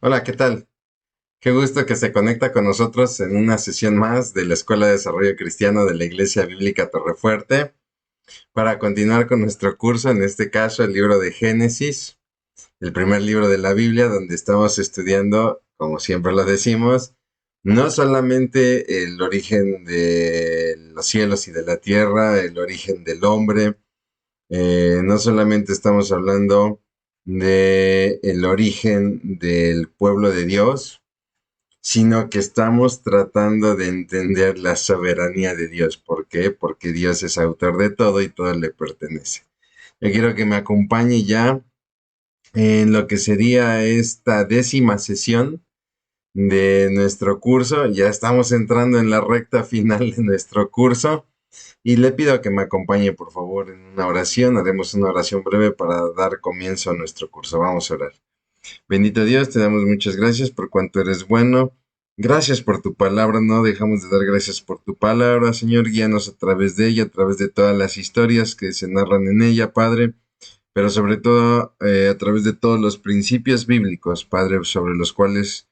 Hola, ¿qué tal? Qué gusto que se conecta con nosotros en una sesión más de la Escuela de Desarrollo Cristiano de la Iglesia Bíblica Torrefuerte para continuar con nuestro curso, en este caso el libro de Génesis, el primer libro de la Biblia, donde estamos estudiando, como siempre lo decimos, no solamente el origen de los cielos y de la tierra, el origen del hombre, no solamente estamos hablando de el origen del pueblo de Dios, sino que estamos tratando de entender la soberanía de Dios. ¿Por qué? Porque Dios es autor de todo y todo le pertenece. Yo quiero que me acompañe ya en lo que sería esta 10ª sesión de nuestro curso. Ya estamos entrando en la recta final de nuestro curso y le pido que me acompañe por favor en una oración. Haremos una oración breve para dar comienzo a nuestro curso. Vamos a orar. Bendito Dios, te damos muchas gracias por cuanto eres bueno. Gracias por tu palabra, no dejamos de dar gracias por tu palabra, Señor. Guíanos a través de ella, a través de todas las historias que se narran en ella, Padre, pero sobre todo a través de todos los principios bíblicos, Padre, sobre los cuales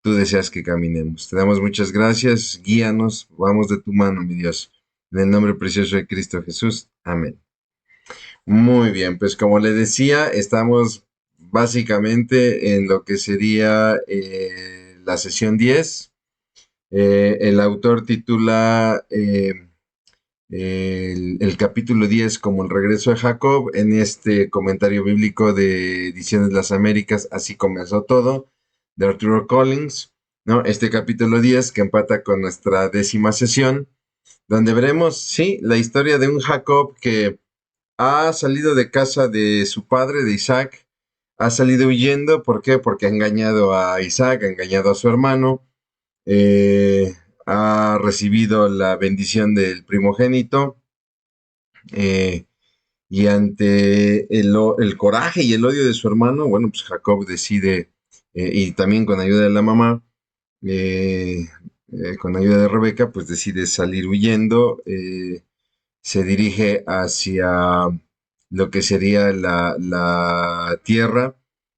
tú deseas que caminemos. Te damos muchas gracias, guíanos, vamos de tu mano, mi Dios. En el nombre precioso de Cristo Jesús. Amén. Muy bien, pues como le decía, estamos básicamente en lo que sería la sesión 10. El autor titula el capítulo 10 como el regreso de Jacob. En este comentario bíblico de Ediciones Las Américas, así comenzó todo, de Arturo Collins, ¿no? Este capítulo 10 que empata con nuestra 10ª sesión, donde veremos, sí, la historia de un Jacob que ha salido de casa de su padre, de Isaac, ha salido huyendo. ¿Por qué? Porque ha engañado a Isaac, ha engañado a su hermano, eh, ha recibido la bendición del primogénito, eh, y ante el coraje y el odio de su hermano, bueno, pues Jacob decide, y también con ayuda de la mamá, eh, con ayuda de Rebeca, pues decide salir huyendo. Se dirige hacia lo que sería la tierra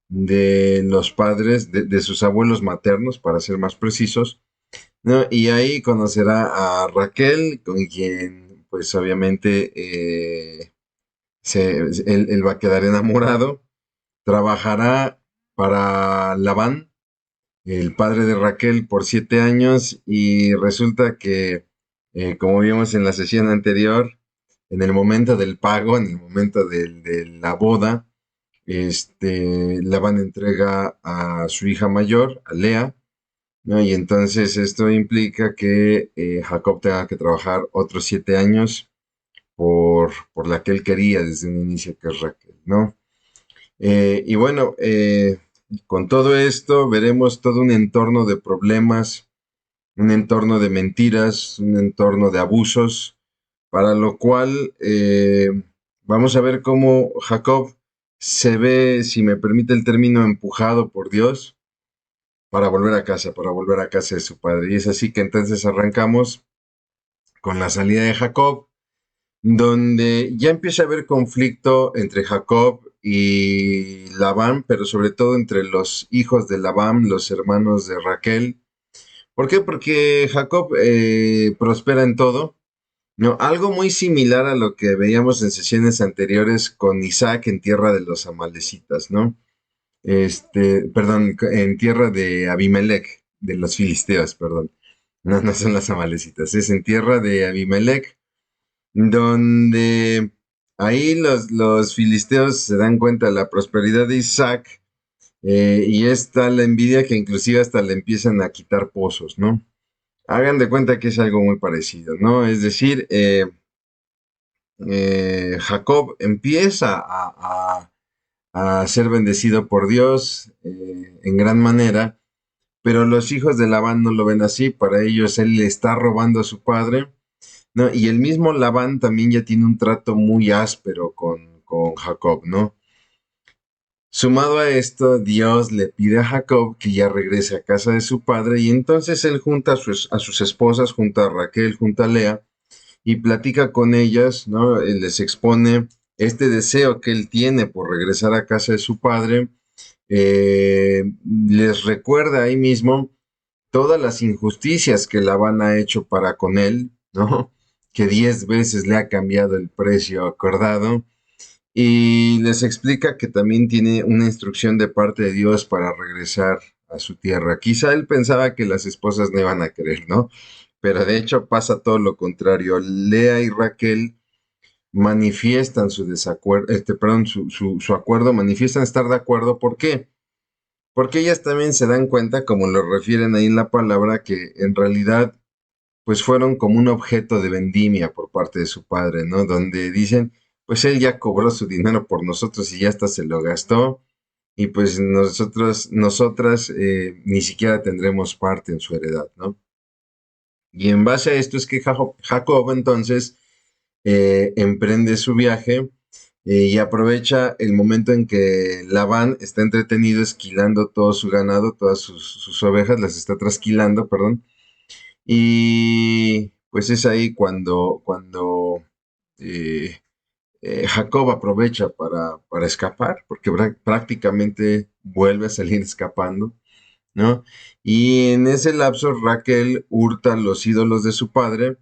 de los padres, de sus abuelos maternos, para ser más precisos, ¿no? Y ahí conocerá a Raquel, con quien, pues obviamente, él va a quedar enamorado. Trabajará para Labán, el padre de Raquel, por 7 años, y resulta que, como vimos en la sesión anterior, en el momento del pago, en el momento de la boda, Labán entrega a su hija mayor, a Lea, ¿no? Y entonces esto implica que Jacob tenga que trabajar otros 7 años por la que él quería desde un inicio, que es Raquel, ¿no? Y bueno, con todo esto veremos todo un entorno de problemas, un entorno de mentiras, un entorno de abusos, para lo cual vamos a ver cómo Jacob se ve, si me permite el término, empujado por Dios para volver a casa de su padre. Y es así que entonces arrancamos con la salida de Jacob, donde ya empieza a haber conflicto entre Jacob y Labán, pero sobre todo entre los hijos de Labán, los hermanos de Raquel. ¿Por qué? Porque Jacob prospera en todo, ¿no? Algo muy similar a lo que veíamos en sesiones anteriores con Isaac en tierra de los amalecitas, ¿no? Perdón, en tierra de Abimelech, de los filisteos, perdón. No, no son las amalecitas, es en tierra de Abimelech, donde ahí los filisteos se dan cuenta de la prosperidad de Isaac, y es tal la envidia que inclusive hasta le empiezan a quitar pozos, ¿no? Hagan de cuenta que es algo muy parecido, ¿no? Es decir, Jacob empieza a ser bendecido por Dios en gran manera, pero los hijos de Labán no lo ven así. Para ellos él le está robando a su padre, ¿no? Y el mismo Labán también ya tiene un trato muy áspero con Jacob, ¿no? Sumado a esto, Dios le pide a Jacob que ya regrese a casa de su padre, y entonces él junta a sus esposas, junta a Raquel, junta a Lea, y platica con ellas, ¿no? Les expone este deseo que él tiene por regresar a casa de su padre, Les recuerda ahí mismo todas las injusticias que Labán ha hecho para con él, ¿no? Que 10 veces le ha cambiado el precio acordado. Y les explica que también tiene una instrucción de parte de Dios para regresar a su tierra. Quizá él pensaba que las esposas no iban a querer, ¿no? Pero de hecho pasa todo lo contrario. Lea y Raquel manifiestan su desacuerdo, perdón, su acuerdo, manifiestan estar de acuerdo. ¿Por qué? Porque ellas también se dan cuenta, como lo refieren ahí en la palabra, que en realidad pues fueron como un objeto de vendimia por parte de su padre, ¿no? Donde dicen, pues él ya cobró su dinero por nosotros y ya hasta se lo gastó, y pues nosotras ni siquiera tendremos parte en su heredad, ¿no? Y en base a esto es que Jacob entonces emprende su viaje y aprovecha el momento en que Labán está entretenido esquilando todo su ganado, todas sus ovejas, las está trasquilando, perdón, y pues es ahí cuando eh, Jacob aprovecha para escapar, porque prácticamente vuelve a salir escapando, ¿no? Y en ese lapso Raquel hurta los ídolos de su padre,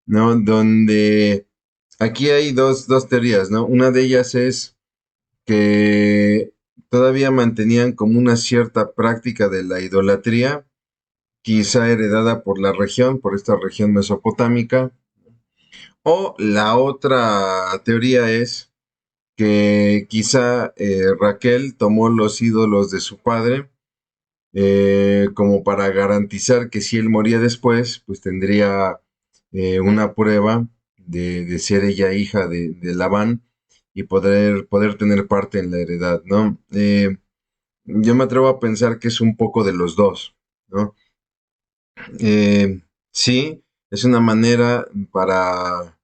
¿no? Donde aquí hay dos teorías, ¿no? Una de ellas es que todavía mantenían como una cierta práctica de la idolatría, quizá heredada por la región, por esta región mesopotámica. O la otra teoría es que quizá Raquel tomó los ídolos de su padre como para garantizar que si él moría después, pues tendría una prueba de ser ella hija de Labán y poder tener parte en la heredad, ¿no? Yo me atrevo a pensar que es un poco de los dos, ¿no? Sí, es una manera para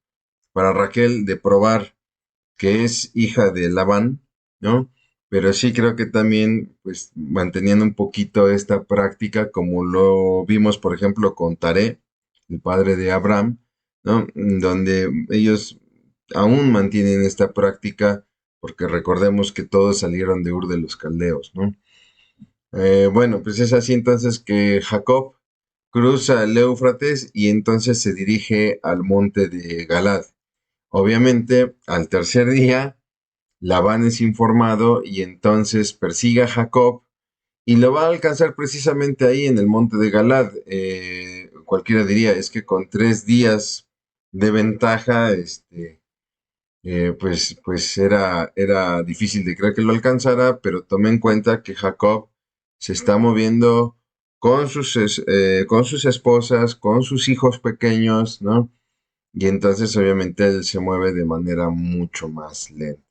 Raquel de probar que es hija de Labán, ¿no? Pero sí creo que también, pues, manteniendo un poquito esta práctica, como lo vimos, por ejemplo, con Taré, el padre de Abraham, ¿no? Donde ellos aún mantienen esta práctica, porque recordemos que todos salieron de Ur de los Caldeos, ¿no? Bueno, pues es así entonces que Jacob cruza el Éufrates y entonces se dirige al monte de Galad. Obviamente, al tercer día, Labán es informado y entonces persigue a Jacob y lo va a alcanzar precisamente ahí en el monte de Galad. Cualquiera diría, es que con 3 días de ventaja, pues era difícil de creer que lo alcanzara, pero tome en cuenta que Jacob se está moviendo con sus esposas, con sus hijos pequeños, ¿no? Y entonces obviamente él se mueve de manera mucho más lenta.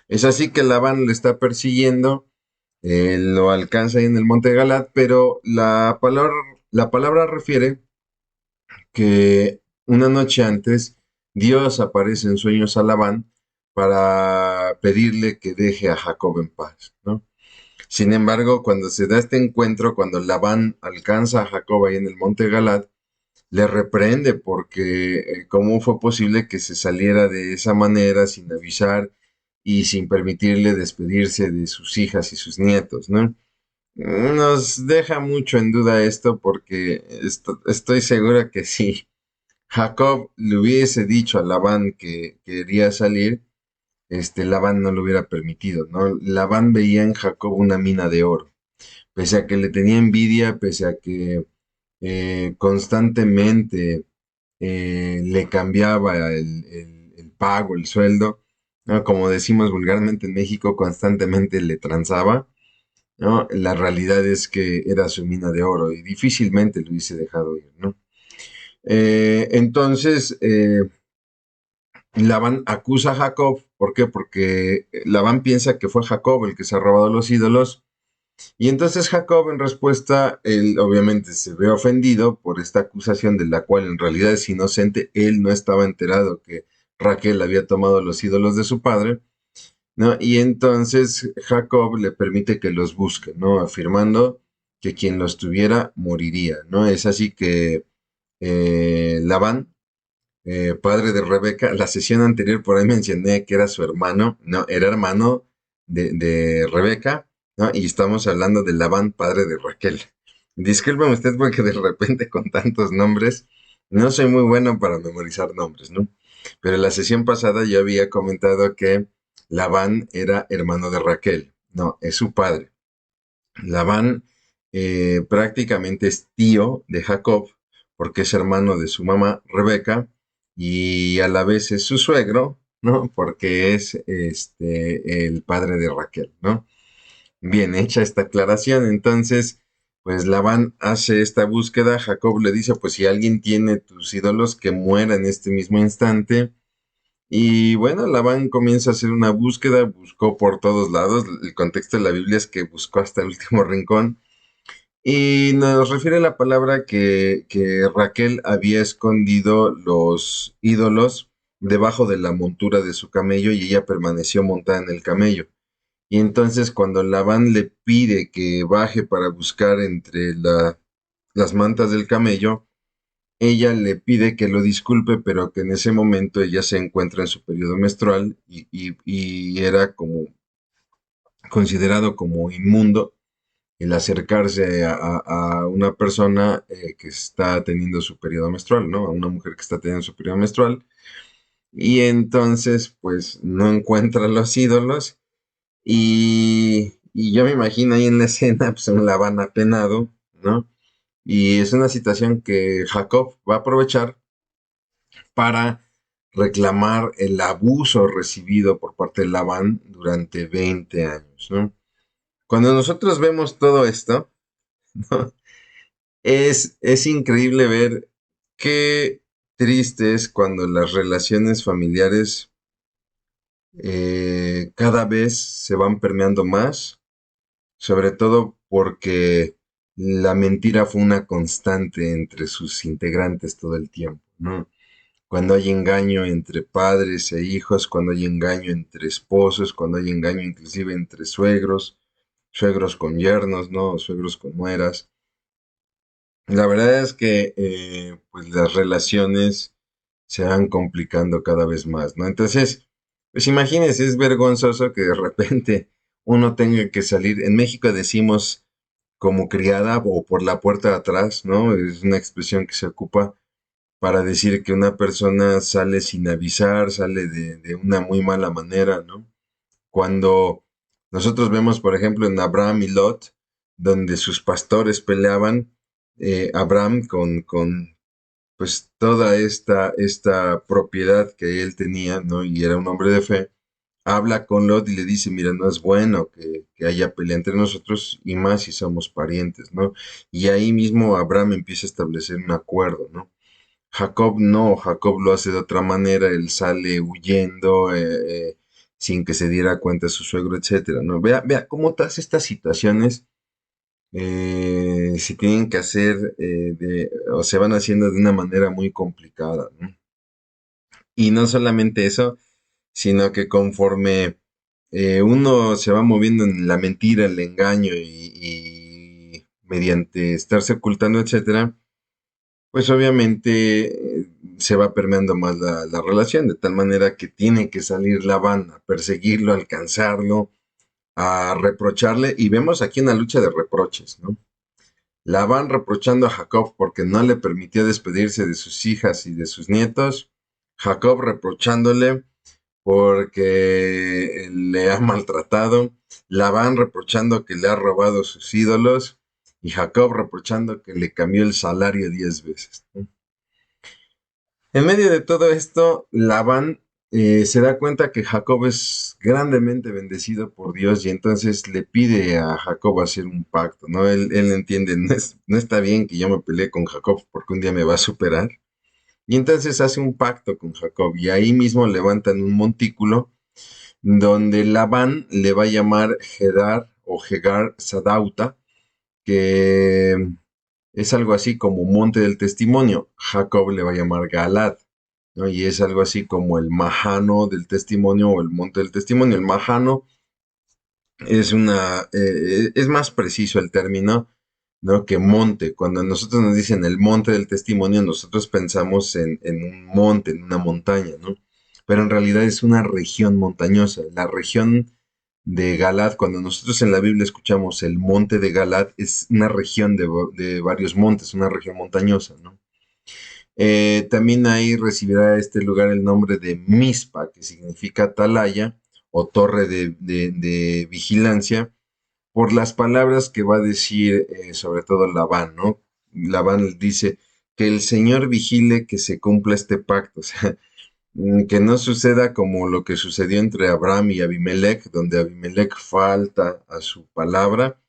Es así que Labán le está persiguiendo, lo alcanza ahí en el monte Galat, pero la palabra refiere que una noche antes Dios aparece en sueños a Labán para pedirle que deje a Jacob en paz, ¿no? Sin embargo, cuando se da este encuentro, cuando Labán alcanza a Jacob ahí en el monte Galat, le reprende porque cómo fue posible que se saliera de esa manera sin avisar y sin permitirle despedirse de sus hijas y sus nietos, ¿no? Nos deja mucho en duda esto porque estoy segura que si Jacob le hubiese dicho a Labán que quería salir, Labán no lo hubiera permitido, ¿no? Labán veía en Jacob una mina de oro, pese a que le tenía envidia, pese a que constantemente le cambiaba el pago, el sueldo, ¿no? Como decimos vulgarmente en México, constantemente le transaba, ¿no? La realidad es que era su mina de oro y difícilmente lo hubiese dejado ir, ¿no? Entonces, Labán acusa a Jacob, ¿por qué? Porque Labán piensa que fue Jacob el que se ha robado los ídolos, y entonces Jacob en respuesta, él obviamente se ve ofendido por esta acusación de la cual en realidad es inocente, él no estaba enterado que Raquel había tomado los ídolos de su padre, ¿no? Y entonces Jacob le permite que los busque, ¿no? Afirmando que quien los tuviera moriría, ¿no? Es así que Labán, padre de Rebeca, la sesión anterior por ahí mencioné que era su hermano, no, era hermano de Rebeca, ¿no? Y estamos hablando de Labán, padre de Raquel. Discúlpeme usted porque de repente con tantos nombres, no soy muy bueno para memorizar nombres, ¿no? Pero en la sesión pasada yo había comentado que Labán era hermano de Raquel. No, es su padre. Labán prácticamente es tío de Jacob, porque es hermano de su mamá Rebeca, y a la vez es su suegro, ¿no? Porque es el padre de Raquel, ¿no? Bien hecha esta aclaración, entonces, pues Labán hace esta búsqueda, Jacob le dice, pues si alguien tiene tus ídolos, que muera en este mismo instante. Y bueno, Labán comienza a hacer una búsqueda, buscó por todos lados, el contexto de la Biblia es que buscó hasta el último rincón, y nos refiere la palabra que Raquel había escondido los ídolos debajo de la montura de su camello y ella permaneció montada en el camello. Y entonces cuando Labán le pide que baje para buscar entre las mantas del camello, ella le pide que lo disculpe, pero que en ese momento ella se encuentra en su periodo menstrual y era como considerado como inmundo el acercarse a una persona que está teniendo su periodo menstrual, ¿no? A una mujer que está teniendo su periodo menstrual. Y entonces, pues, no encuentra los ídolos. Y yo me imagino ahí en la escena, pues, un Labán apenado, ¿no? Y es una situación que Jacob va a aprovechar para reclamar el abuso recibido por parte de Labán durante 20 años, ¿no? Cuando nosotros vemos todo esto, ¿no? Es increíble ver qué triste es cuando las relaciones familiares cada vez se van permeando más, sobre todo porque la mentira fue una constante entre sus integrantes todo el tiempo, ¿no? Cuando hay engaño entre padres e hijos, cuando hay engaño entre esposos, cuando hay engaño inclusive entre suegros, suegros con yernos, ¿no? Suegros con nueras. La verdad es que pues las relaciones se van complicando cada vez más, ¿no? Entonces, pues imagínense, es vergonzoso que de repente uno tenga que salir. En México decimos como criada o por la puerta de atrás, ¿no? Es una expresión que se ocupa para decir que una persona sale sin avisar, sale de una muy mala manera, ¿no? Cuando nosotros vemos, por ejemplo, en Abraham y Lot, donde sus pastores peleaban, Abraham con pues toda esta propiedad que él tenía, ¿no? Y era un hombre de fe, habla con Lot y le dice, mira, no es bueno que haya pelea entre nosotros y más si somos parientes, ¿no? Y ahí mismo Abraham empieza a establecer un acuerdo, ¿no? Jacob no, Jacob lo hace de otra manera, él sale huyendo sin que se diera cuenta su suegro, etcétera, ¿no? Vea cómo todas estas situaciones se tienen que hacer o se van haciendo de una manera muy complicada, ¿no? Y no solamente eso, sino que conforme uno se va moviendo en la mentira, el engaño y mediante estarse ocultando, etcétera, pues obviamente se va permeando más la relación, de tal manera que tiene que salir Labán a perseguirlo, a alcanzarlo, a reprocharle, y vemos aquí una lucha de reproches, ¿no? Labán reprochando a Jacob porque no le permitió despedirse de sus hijas y de sus nietos, Jacob reprochándole porque le ha maltratado, Labán reprochando que le ha robado sus ídolos, y Jacob reprochando que le cambió el salario 10 veces, ¿no? En medio de todo esto, Labán se da cuenta que Jacob es grandemente bendecido por Dios y entonces le pide a Jacob hacer un pacto, ¿no? Él entiende, no está bien que yo me pelee con Jacob porque un día me va a superar. Y entonces hace un pacto con Jacob y ahí mismo levantan un montículo donde Labán le va a llamar Gedar o Hegar Sadauta, que es algo así como monte del testimonio. Jacob le va a llamar Galad, ¿no? Y es algo así como el majano del testimonio o el monte del testimonio. El majano es más preciso el término, ¿no? Que monte. Cuando nosotros nos dicen el monte del testimonio, nosotros pensamos en un monte, en una montaña, ¿no? Pero en realidad es una región montañosa. La región de Galad. Cuando nosotros en la Biblia escuchamos el monte de Galad, es una región de varios montes, una región montañosa, ¿no? También ahí recibirá este lugar el nombre de Mizpa, que significa atalaya o torre de vigilancia, por las palabras que va a decir sobre todo Labán, ¿no? Labán dice que el Señor vigile que se cumpla este pacto, o sea, que no suceda como lo que sucedió entre Abraham y Abimelech, donde Abimelech falta a su palabra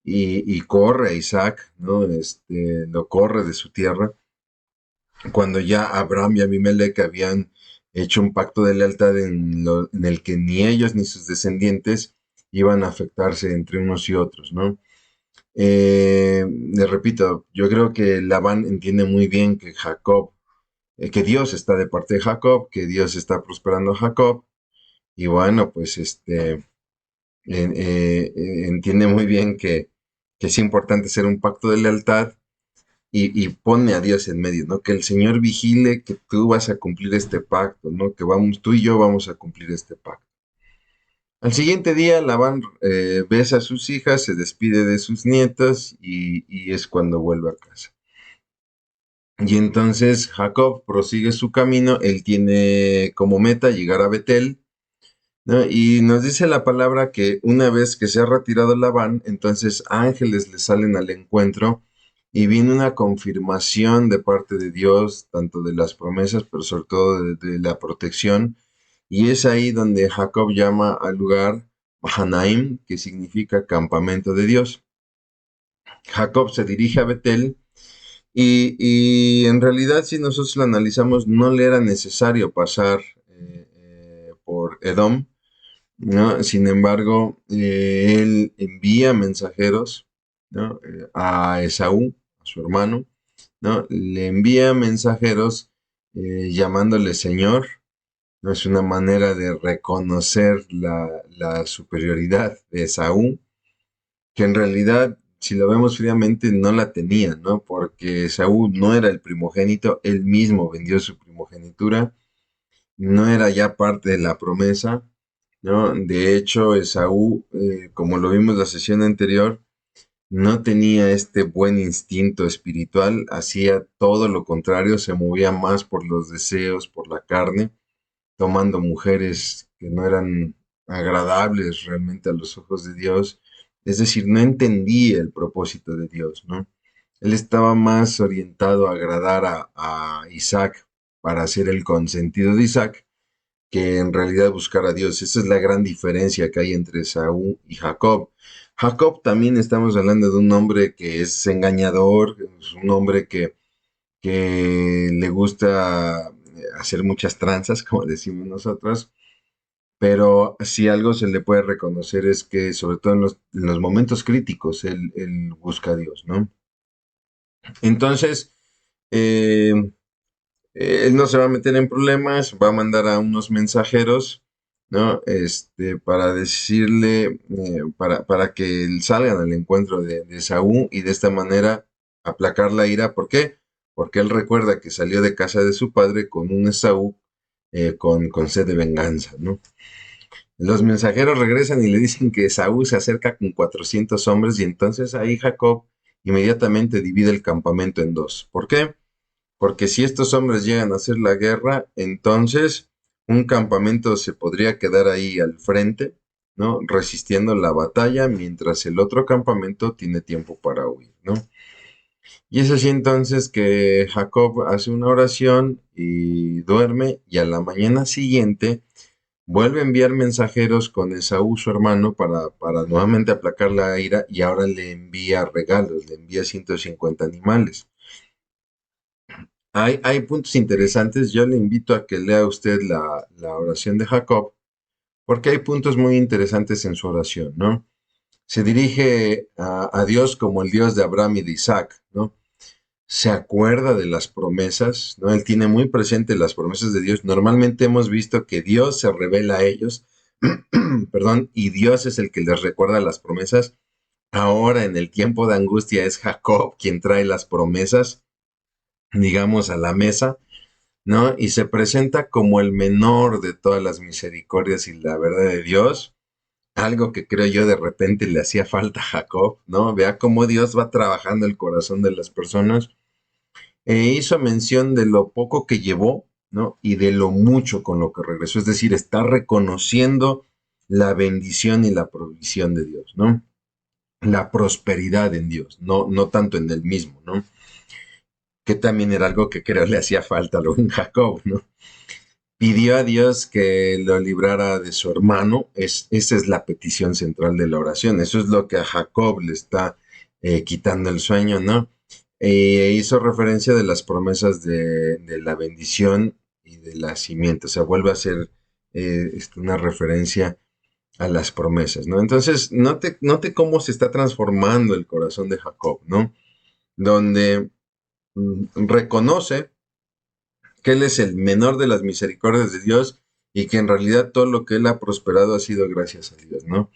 y corre a Isaac, ¿no? Lo corre de su tierra, cuando ya Abraham y Abimelech habían hecho un pacto de lealtad en el que ni ellos ni sus descendientes iban a afectarse entre unos y otros, ¿no? Le repito, yo creo que Labán entiende muy bien que Jacob, que Dios está de parte de Jacob, que Dios está prosperando a Jacob, y bueno, pues entiende muy bien que es importante hacer un pacto de lealtad y pone a Dios en medio, ¿no? Que el Señor vigile que tú vas a cumplir este pacto, ¿no? Que vamos, tú y yo vamos a cumplir este pacto. Al siguiente día, Labán besa a sus hijas, se despide de sus nietos y es cuando vuelve a casa. Y entonces Jacob prosigue su camino, él tiene como meta llegar a Betel, ¿no? Y nos dice la palabra que una vez que se ha retirado Labán, entonces ángeles le salen al encuentro y viene una confirmación de parte de Dios, tanto de las promesas, pero sobre todo de la protección. Y es ahí donde Jacob llama al lugar Mahanaim, que significa campamento de Dios. Jacob se dirige a Betel y en realidad si nosotros lo analizamos no le era necesario pasar por Edom, ¿no? Sin embargo, él envía mensajeros, ¿no? A Esaú, a su hermano, ¿no? Le envía mensajeros llamándole Señor, ¿no? Es una manera de reconocer la superioridad de Esaú, que en realidad, si lo vemos fríamente, no la tenía, ¿no? Porque Esaú no era el primogénito, él mismo vendió su primogenitura, no era ya parte de la promesa, ¿no? De hecho, Esaú, como lo vimos la sesión anterior, no tenía este buen instinto espiritual, hacía todo lo contrario, se movía más por los deseos, por la carne, tomando mujeres que no eran agradables realmente a los ojos de Dios. Es decir, no entendía el propósito de Dios, ¿no? Él estaba más orientado a agradar a Isaac para ser el consentido de Isaac que en realidad buscar a Dios. Esa es la gran diferencia que hay entre Saúl y Jacob. Jacob también estamos hablando de un hombre que es engañador, es un hombre que le gusta hacer muchas tranzas, como decimos nosotros, pero si algo se le puede reconocer es que sobre todo en los momentos críticos él busca a Dios, ¿no? Entonces, eh, él no se va a meter en problemas, va a mandar a unos mensajeros, ¿no? Para decirle, para que salgan al encuentro de Saúl y de esta manera aplacar la ira. ¿Por qué? Porque él recuerda que salió de casa de su padre con un Esaú con sed de venganza, ¿no? Los mensajeros regresan y le dicen que Esaú se acerca con 400 hombres y entonces ahí Jacob inmediatamente divide el campamento en dos. ¿Por qué? Porque si estos hombres llegan a hacer la guerra, entonces un campamento se podría quedar ahí al frente, ¿no? Resistiendo la batalla, mientras el otro campamento tiene tiempo para huir, ¿no? Y es así entonces que Jacob hace una oración y duerme, y a la mañana siguiente vuelve a enviar mensajeros con Esaú, su hermano, para nuevamente aplacar la ira, y ahora le envía regalos, le envía 150 animales. Hay puntos interesantes. Yo le invito a que lea usted la oración de Jacob, porque hay puntos muy interesantes en su oración, ¿no? Se dirige a Dios como el Dios de Abraham y de Isaac, ¿no? Se acuerda de las promesas, ¿no? Él tiene muy presente las promesas de Dios. Normalmente hemos visto que Dios se revela a ellos, perdón, y Dios es el que les recuerda las promesas. Ahora, en el tiempo de angustia, es Jacob quien trae las promesas, digamos, a la mesa, ¿no? Y se presenta como el menor de todas las misericordias y la verdad de Dios, algo que creo yo de repente le hacía falta a Jacob, ¿no? Vea cómo Dios va trabajando el corazón de las personas. Hizo mención de lo poco que llevó, ¿no? Y de lo mucho con lo que regresó. Es decir, está reconociendo la bendición y la provisión de Dios, ¿no? La prosperidad en Dios, no tanto en él mismo, ¿no? Que también era algo que creo le hacía falta a lo en Jacob, ¿no? Pidió a Dios que lo librara de su hermano. Esa es la petición central de la oración. Eso es lo que a Jacob le está quitando el sueño, ¿no? Hizo referencia de las promesas de la bendición y de la simiente. O sea, vuelve a ser una referencia a las promesas, ¿no? Entonces, note cómo se está transformando el corazón de Jacob, ¿no? Donde reconoce que Él es el menor de las misericordias de Dios y que en realidad todo lo que Él ha prosperado ha sido gracias a Dios, ¿no?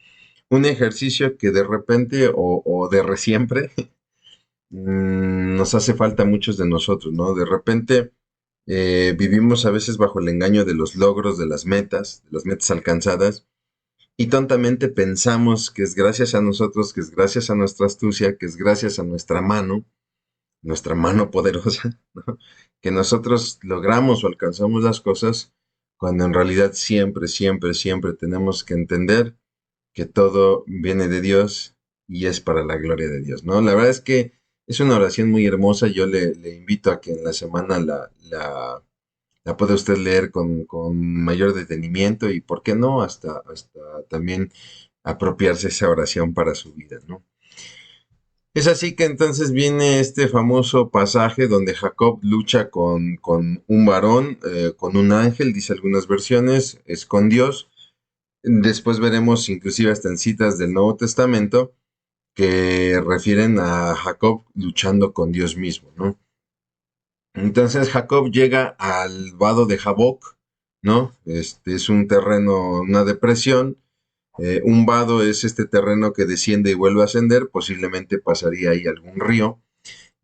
Un ejercicio que de repente o de resiempre nos hace falta a muchos de nosotros, ¿no? De repente vivimos a veces bajo el engaño de los logros, de las metas alcanzadas, y tontamente pensamos que es gracias a nosotros, que es gracias a nuestra astucia, que es gracias a nuestra mano poderosa, ¿no? Que nosotros logramos o alcanzamos las cosas, cuando en realidad siempre, siempre, siempre tenemos que entender que todo viene de Dios y es para la gloria de Dios, ¿no? La verdad es que es una oración muy hermosa. Yo le invito a que en la semana la pueda usted leer con mayor detenimiento y, ¿por qué no? Hasta también apropiarse esa oración para su vida, ¿no? Es así que entonces viene este famoso pasaje donde Jacob lucha con un varón, con un ángel, dice algunas versiones, es con Dios. Después veremos inclusive hasta en citas del Nuevo Testamento que refieren a Jacob luchando con Dios mismo, ¿no? Entonces Jacob llega al vado de Jaboc, ¿no? Este es un terreno, una depresión. Un vado es este terreno que desciende y vuelve a ascender, posiblemente pasaría ahí algún río.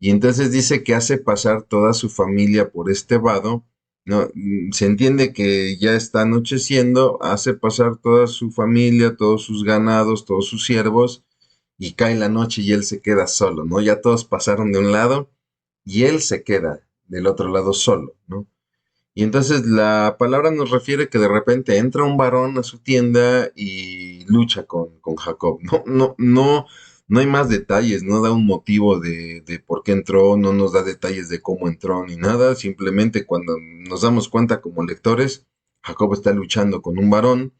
Y entonces dice que hace pasar toda su familia por este vado, ¿no? Se entiende que ya está anocheciendo, hace pasar toda su familia, todos sus ganados, todos sus siervos, y cae la noche y él se queda solo, ¿no? Ya todos pasaron de un lado y él se queda del otro lado solo, ¿no? Y entonces la palabra nos refiere que de repente entra un varón a su tienda y lucha con Jacob. No hay más detalles, no da un motivo de por qué entró, no nos da detalles de cómo entró ni nada. Simplemente cuando nos damos cuenta como lectores, Jacob está luchando con un varón.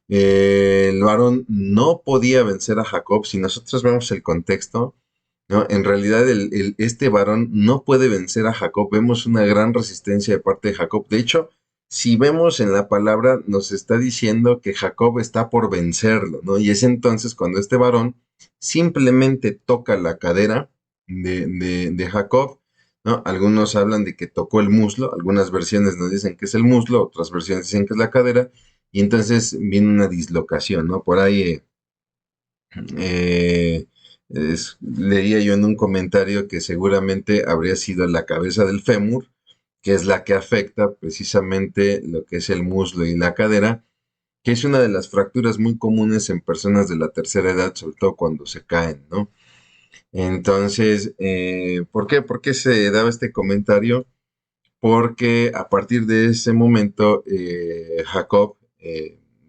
El varón no podía vencer a Jacob. Si nosotros vemos el contexto, ¿no? En realidad, este varón no puede vencer a Jacob. Vemos una gran resistencia de parte de Jacob. De hecho, si vemos en la palabra, nos está diciendo que Jacob está por vencerlo, ¿no? Y es entonces cuando este varón simplemente toca la cadera de Jacob, ¿no? Algunos hablan de que tocó el muslo, algunas versiones nos dicen que es el muslo, otras versiones dicen que es la cadera, y entonces viene una dislocación, ¿no? Por ahí eh, leía yo en un comentario que seguramente habría sido la cabeza del fémur, que es la que afecta precisamente lo que es el muslo y la cadera, que es una de las fracturas muy comunes en personas de la tercera edad, sobre todo cuando se caen, ¿no? Entonces, ¿por qué? ¿Por qué se daba este comentario? Porque a partir de ese momento, Jacob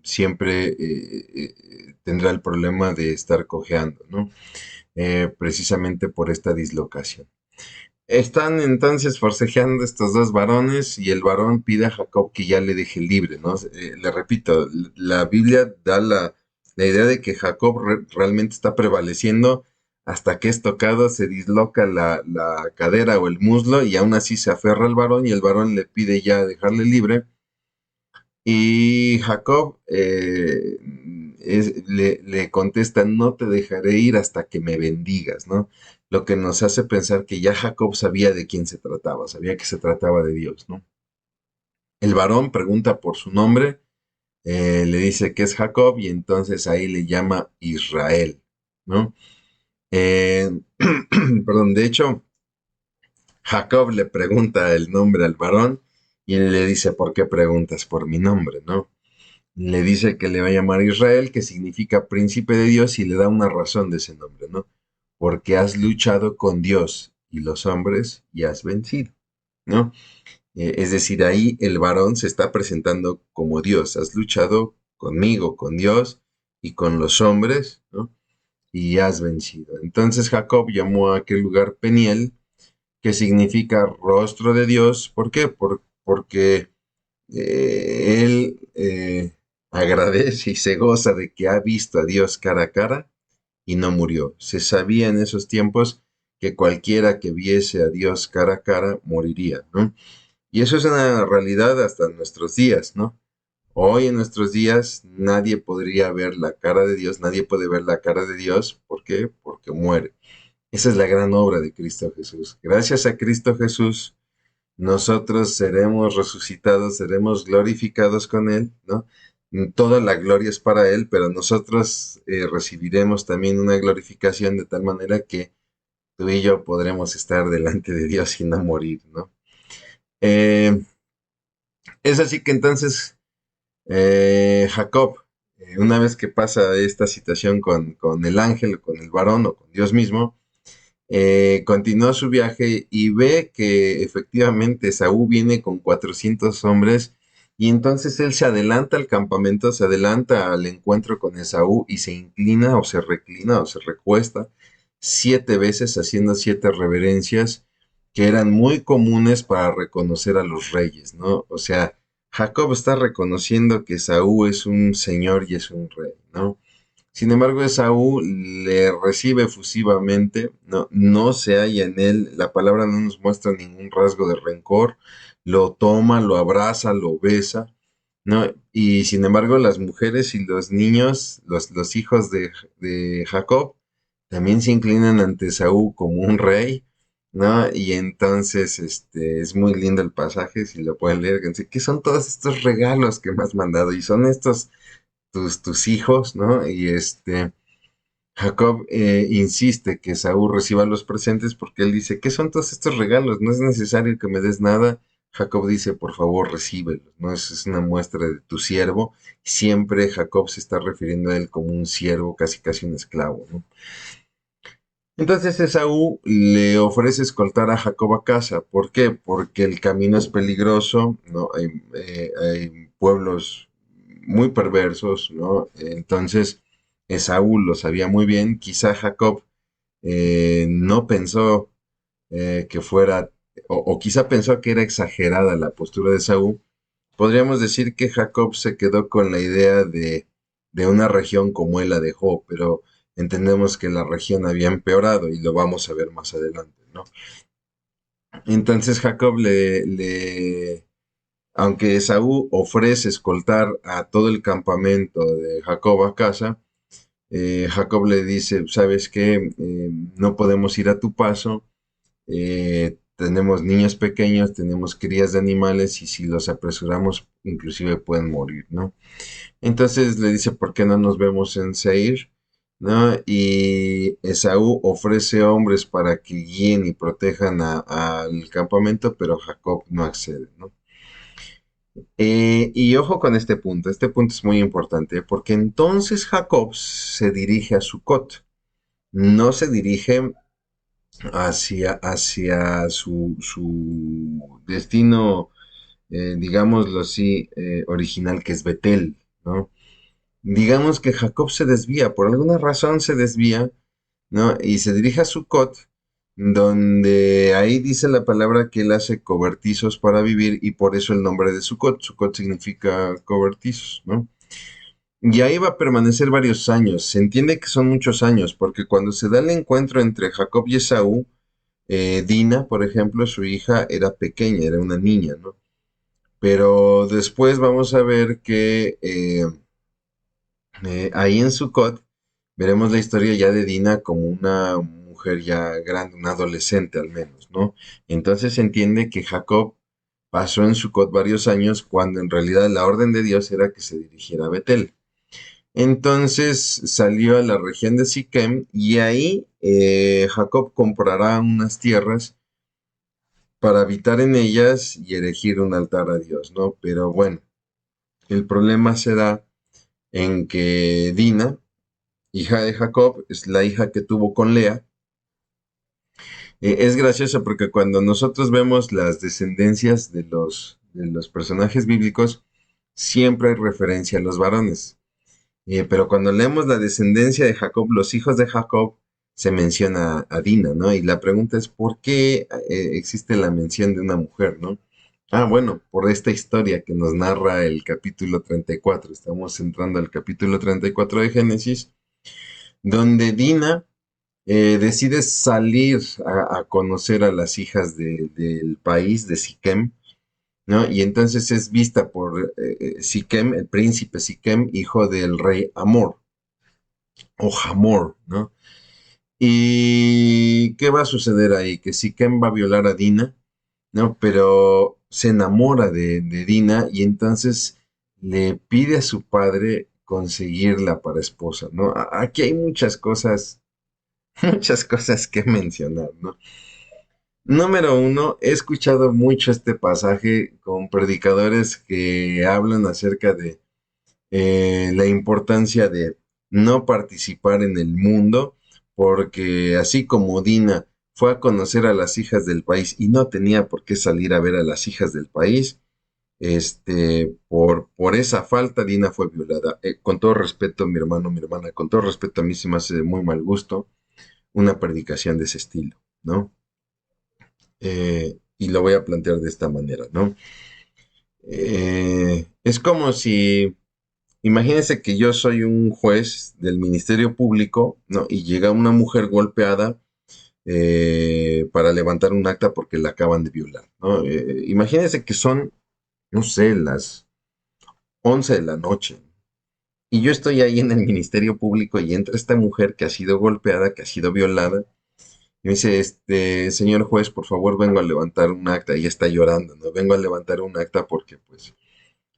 siempre tendrá el problema de estar cojeando, ¿no? Precisamente por esta dislocación. Están entonces forcejeando estos dos varones y el varón pide a Jacob que ya le deje libre, ¿no? Le repito, la Biblia da la idea de que Jacob realmente está prevaleciendo hasta que es tocado, se disloca la cadera o el muslo y aún así se aferra al varón y el varón le pide ya dejarle libre. Y Jacob le contesta, no te dejaré ir hasta que me bendigas, ¿no? Lo que nos hace pensar que ya Jacob sabía de quién se trataba, sabía que se trataba de Dios, ¿no? El varón pregunta por su nombre, le dice que es Jacob y entonces ahí le llama Israel, ¿no? Eh, perdón, de hecho, Jacob le pregunta el nombre al varón y él le dice, ¿por qué preguntas por mi nombre, no? le dice que le va a llamar Israel, que significa príncipe de Dios, y le da una razón de ese nombre, ¿no? Porque has luchado con Dios y los hombres y has vencido, ¿no? Es decir, ahí el varón se está presentando como Dios. Has luchado conmigo, con Dios y con los hombres, ¿no? Y has vencido. Entonces Jacob llamó a aquel lugar Peniel, que significa rostro de Dios. ¿Por qué? Porque él agradece y se goza de que ha visto a Dios cara a cara y no murió. Se sabía en esos tiempos que cualquiera que viese a Dios cara a cara moriría, ¿no? Y eso es una realidad hasta nuestros días, ¿no? Hoy en nuestros días nadie podría ver la cara de Dios, nadie puede ver la cara de Dios. ¿Por qué? Porque muere. Esa es la gran obra de Cristo Jesús. Gracias a Cristo Jesús, nosotros seremos resucitados, seremos glorificados con Él, ¿no? Toda la gloria es para Él, pero nosotros recibiremos también una glorificación de tal manera que tú y yo podremos estar delante de Dios y no morir, ¿no? Eh, es así que entonces Jacob, una vez que pasa esta situación con el ángel, con el varón o con Dios mismo, continúa su viaje y ve que efectivamente Esaú viene con 400 hombres y entonces él se adelanta al campamento, se adelanta al encuentro con Esaú y se inclina o se reclina o se recuesta 7 veces haciendo 7 reverencias que eran muy comunes para reconocer a los reyes, ¿no? O sea, Jacob está reconociendo que Esaú es un señor y es un rey, ¿no? Sin embargo, Esaú le recibe efusivamente, no se halla en él, la palabra no nos muestra ningún rasgo de rencor, lo toma, lo abraza, lo besa, ¿no? Y sin embargo, las mujeres y los niños, los hijos de Jacob, también se inclinan ante Esaú como un rey, ¿no? Y entonces, es muy lindo el pasaje, si lo pueden leer, que dice, ¿qué son todos estos regalos que me has mandado? Y son estos tus hijos, ¿no? Y Jacob insiste que Saúl reciba los presentes porque él dice, ¿qué son todos estos regalos? No es necesario que me des nada. Jacob dice, por favor, recíbelos, ¿no? Es una muestra de tu siervo. Siempre Jacob se está refiriendo a él como un siervo, casi casi un esclavo, ¿no? Entonces Esaú le ofrece escoltar a Jacob a casa. ¿Por qué? Porque el camino es peligroso, ¿no? Hay pueblos muy perversos, ¿no? Entonces Esaú lo sabía muy bien. Quizá Jacob no pensó que fuera, o quizá pensó que era exagerada la postura de Esaú. Podríamos decir que Jacob se quedó con la idea de una región como él la dejó, pero entendemos que la región había empeorado y lo vamos a ver más adelante, ¿no? Entonces Jacob aunque Esaú ofrece escoltar a todo el campamento de Jacob a casa, Jacob le dice, ¿sabes qué? No podemos ir a tu paso, tenemos niños pequeños, tenemos crías de animales y si los apresuramos inclusive pueden morir, ¿no? Entonces le dice, ¿por qué no nos vemos en Seir? ¿No? Y Esaú ofrece hombres para que guíen y protejan al campamento, pero Jacob no accede, ¿no? Y ojo con este punto es muy importante, porque entonces Jacob se dirige a Sucot, no se dirige hacia su destino, digámoslo así, original, que es Betel, ¿no? Digamos que Jacob se desvía, por alguna razón se desvía, ¿no? Y se dirige a Sucot, donde ahí dice la palabra que él hace cobertizos para vivir y por eso el nombre de Sucot. Sucot significa cobertizos, ¿no? Y ahí va a permanecer varios años. Se entiende que son muchos años, porque cuando se da el encuentro entre Jacob y Esaú, Dina, por ejemplo, su hija era pequeña, era una niña, ¿no? Pero después vamos a ver que ahí en Sucot veremos la historia ya de Dina como una mujer ya grande, una adolescente al menos, ¿no? Entonces se entiende que Jacob pasó en Sucot varios años cuando en realidad la orden de Dios era que se dirigiera a Betel. Entonces salió a la región de Siquem y ahí Jacob comprará unas tierras para habitar en ellas y erigir un altar a Dios, ¿no? Pero bueno, el problema se da en que Dina, hija de Jacob, es la hija que tuvo con Lea. Es gracioso porque cuando nosotros vemos las descendencias de los personajes bíblicos, siempre hay referencia a los varones. Pero cuando leemos la descendencia de Jacob, los hijos de Jacob, se menciona a Dina, ¿no? Y la pregunta es, ¿por qué existe la mención de una mujer, ¿no? Ah, bueno, por esta historia que nos narra el capítulo 34. Estamos entrando al capítulo 34 de Génesis, donde Dina decide salir a conocer a las hijas del país de Siquem, ¿no? Y entonces es vista por Siquem, el príncipe Siquem, hijo del rey Amor, o Hamor, ¿no? ¿Y qué va a suceder ahí? Que Siquem va a violar a Dina, ¿no? Pero se enamora de Dina y entonces le pide a su padre conseguirla para esposa, ¿no? Aquí hay muchas cosas, muchas cosas que mencionar, ¿no? Número uno, he escuchado mucho este pasaje con predicadores que hablan acerca de la importancia de no participar en el mundo, porque así como Dina fue a conocer a las hijas del país y no tenía por qué salir a ver a las hijas del país, por esa falta Dina fue violada. Con todo respeto, mi hermano, mi hermana, con todo respeto, a mí se me hace de muy mal gusto una predicación de ese estilo, ¿no? Y lo voy a plantear de esta manera, ¿no? Es como si, imagínense que yo soy un juez del Ministerio Público, ¿no? Y llega una mujer golpeada para levantar un acta porque la acaban de violar, ¿no? Imagínense que son, no sé, las 11 de la noche. Y yo estoy ahí en el Ministerio Público y entra esta mujer que ha sido golpeada, que ha sido violada. Y me dice, señor juez, por favor, vengo a levantar un acta. Ella está llorando, ¿no? Vengo a levantar un acta porque, pues,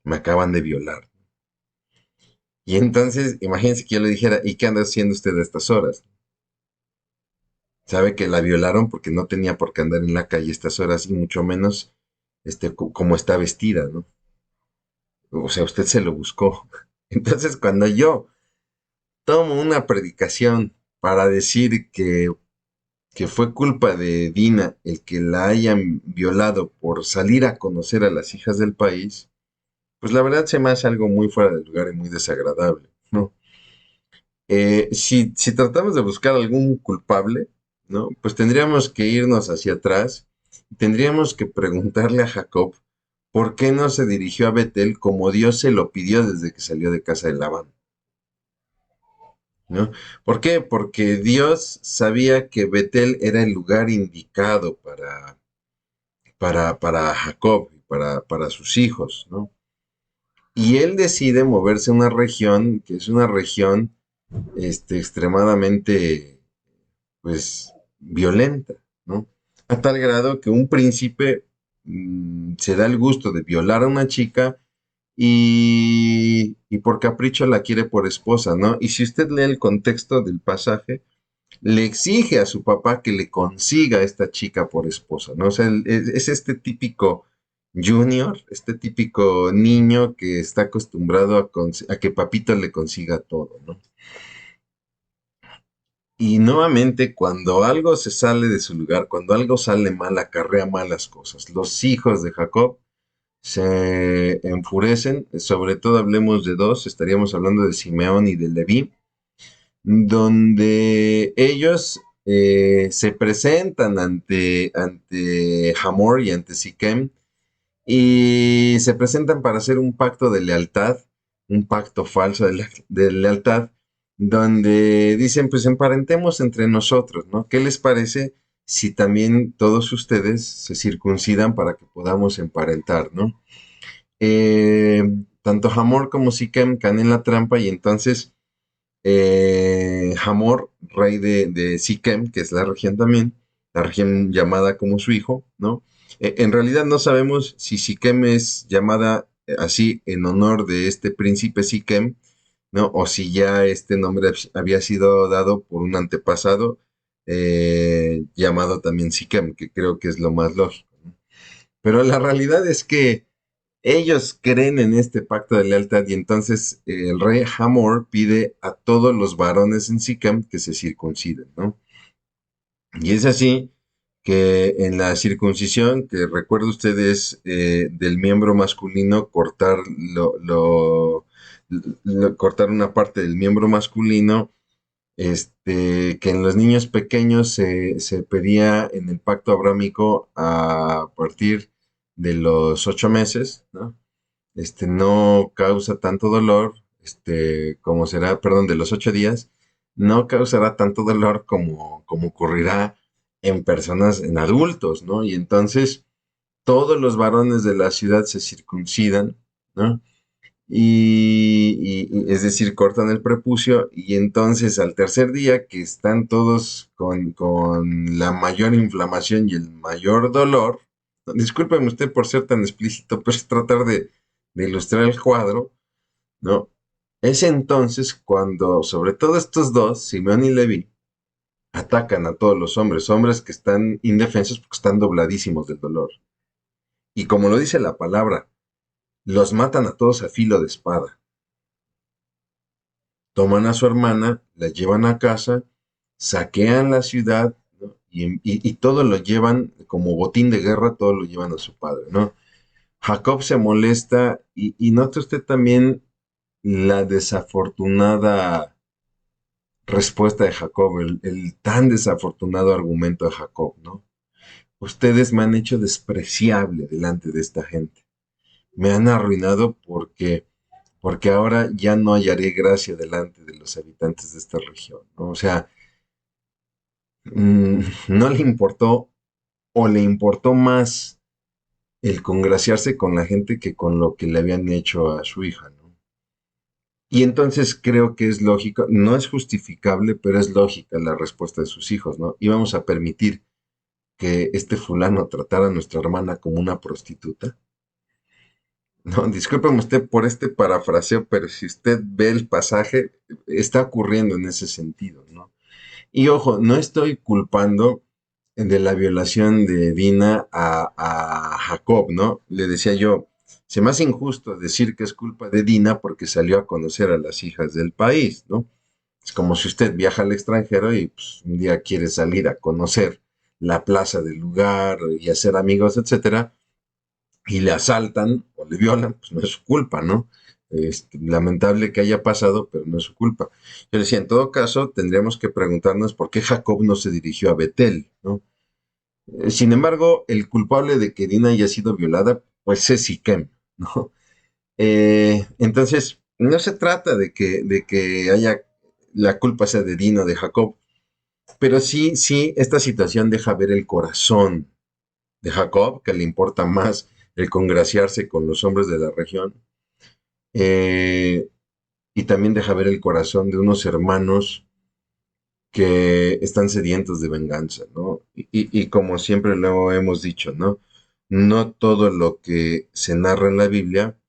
me acaban de violar. Y entonces, imagínense que yo le dijera, ¿y qué anda haciendo usted a estas horas? Sabe que la violaron porque no tenía por qué andar en la calle a estas horas y mucho menos, como está vestida, ¿no? O sea, usted se lo buscó. Entonces, cuando yo tomo una predicación para decir que fue culpa de Dina el que la hayan violado por salir a conocer a las hijas del país, pues la verdad se me hace algo muy fuera de lugar y muy desagradable, ¿no? Si tratamos de buscar algún culpable, ¿no? Pues tendríamos que irnos hacia atrás, tendríamos que preguntarle a Jacob por qué no se dirigió a Betel como Dios se lo pidió desde que salió de casa de Labán, ¿no? ¿Por qué? Porque Dios sabía que Betel era el lugar indicado para Jacob y para sus hijos, ¿no? Y él decide moverse a una región que es una región extremadamente, pues, violenta, ¿no? A tal grado que un príncipe se da el gusto de violar a una chica y por capricho la quiere por esposa, ¿no? Y si usted lee el contexto del pasaje, le exige a su papá que le consiga a esta chica por esposa, ¿no? O sea, es este típico junior, este típico niño que está acostumbrado a que papito le consiga todo, ¿no? Y nuevamente, cuando algo se sale de su lugar, cuando algo sale mal, acarrea malas cosas. Los hijos de Jacob se enfurecen, sobre todo hablemos de dos, estaríamos hablando de Simeón y de Leví, donde ellos se presentan ante Hamor y ante Siquem y se presentan para hacer un pacto de lealtad, un pacto falso de lealtad, donde dicen, pues emparentemos entre nosotros, ¿no? ¿Qué les parece si también todos ustedes se circuncidan para que podamos emparentar, ¿no? Eh, Tanto Hamor como Siquem caen en la trampa y entonces Hamor, rey de Siquem, que es la región también, la región llamada como su hijo, ¿no? En realidad no sabemos si Siquem es llamada así en honor de este príncipe Siquem, ¿no? O si ya este nombre había sido dado por un antepasado llamado también Siquem, que creo que es lo más lógico, ¿no? Pero la realidad es que Ellos creen en este pacto de lealtad y entonces el rey Hamor pide a todos los varones en Sicam que se circunciden, ¿no? Y es así que en la circuncisión, que recuerda ustedes del miembro masculino, cortar una parte del miembro masculino, que en los niños pequeños se pedía en el pacto abrámico a partir de los 8 meses, ¿no? No causa tanto dolor, como será, perdón, de los 8 días, no causará tanto dolor como ocurrirá en personas, en adultos, ¿no? Y entonces todos los varones de la ciudad se circuncidan, ¿no? Es decir, cortan el prepucio y entonces al tercer día que están todos con la mayor inflamación y el mayor dolor, discúlpeme usted por ser tan explícito, pero es tratar de ilustrar el cuadro, ¿no? Es entonces cuando, sobre todo estos dos, Simeón y Leví, atacan a todos los hombres, hombres que están indefensos porque están dobladísimos del dolor. Y como lo dice la palabra, los matan a todos a filo de espada. Toman a su hermana, la llevan a casa, saquean la ciudad, ¿no? Y todo lo llevan como botín de guerra, todo lo llevan a su padre, ¿no? Jacob se molesta y nota usted también la desafortunada respuesta de Jacob, el tan desafortunado argumento de Jacob, ¿no? Ustedes me han hecho despreciable delante de esta gente. Me han arruinado porque ahora ya no hallaré gracia delante de los habitantes de esta región, ¿no? O sea, no le importó o le importó más el congraciarse con la gente que con lo que le habían hecho a su hija, ¿no? Y entonces creo que es lógico, no es justificable, pero es lógica la respuesta de sus hijos, ¿no? Íbamos a permitir que este fulano tratara a nuestra hermana como una prostituta. No, discúlpeme usted por este parafraseo, pero si usted ve el pasaje, está ocurriendo en ese sentido, ¿no? Y ojo, no estoy culpando de la violación de Dina a Jacob, ¿no? Le decía yo, se me hace injusto decir que es culpa de Dina porque salió a conocer a las hijas del país, ¿no? Es como si usted viaja al extranjero y pues, un día quiere salir a conocer la plaza del lugar y hacer amigos, etcétera, y le asaltan o le violan, pues no es su culpa, ¿no? Lamentable que haya pasado, pero no es su culpa. Yo decía, en todo caso, tendríamos que preguntarnos por qué Jacob no se dirigió a Betel, ¿no? Sin embargo, el culpable de que Dina haya sido violada, pues es Siquem, ¿no? Entonces, no se trata de que haya la culpa sea de Dina o de Jacob, pero sí, esta situación deja ver el corazón de Jacob, que le importa más el congraciarse con los hombres de la región, eh, y también deja ver el corazón de unos hermanos que están sedientos de venganza, ¿no? Y como siempre lo hemos dicho, ¿no? No todo lo que se narra en la Biblia